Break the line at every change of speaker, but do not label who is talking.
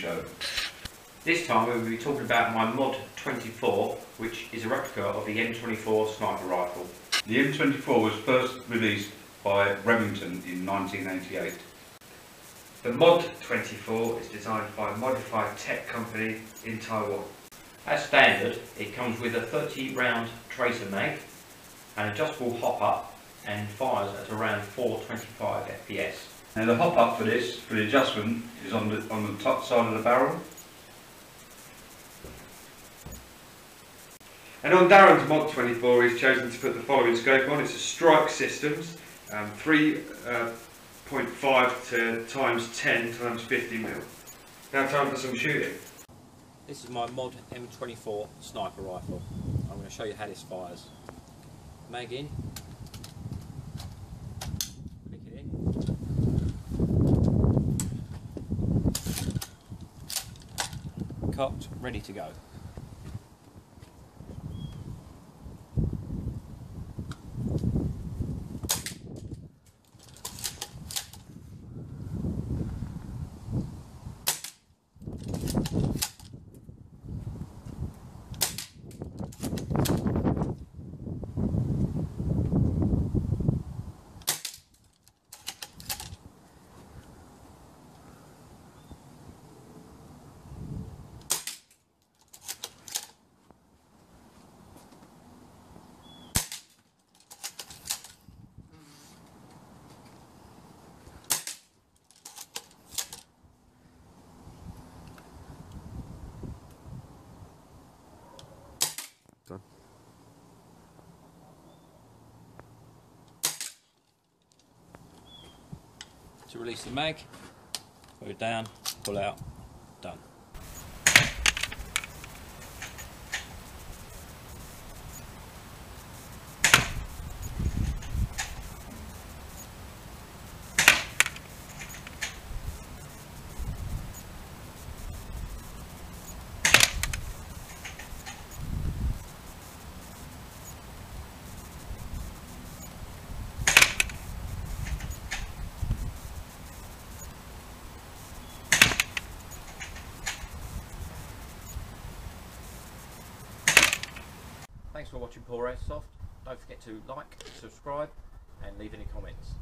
show.
This time we will be talking about my MOD24, which is a replica of the M24 sniper rifle.
The M24 was first released by Remington in 1988.
The MOD24 is designed by a modified tech company in Taiwan. As standard, it comes with a 30 round tracer mag, an adjustable hop-up, and fires at around 425 FPS.
Now the hop-up for this, for the adjustment, is on the top side of the barrel.
And on Darren's MOD24 he's chosen to put the following scope on. It's a Strike Systems, 3.5 to times 10 times 50mm. Now time for some shooting.
This is my MOD M24 sniper rifle. I'm going to show you how this fires. Mag in, click it in, cocked, ready to go.
Done.
To release the mag, put it down, pull out, done. Thanks for watching PAW Airsoft. Don't forget to like, subscribe and leave any comments.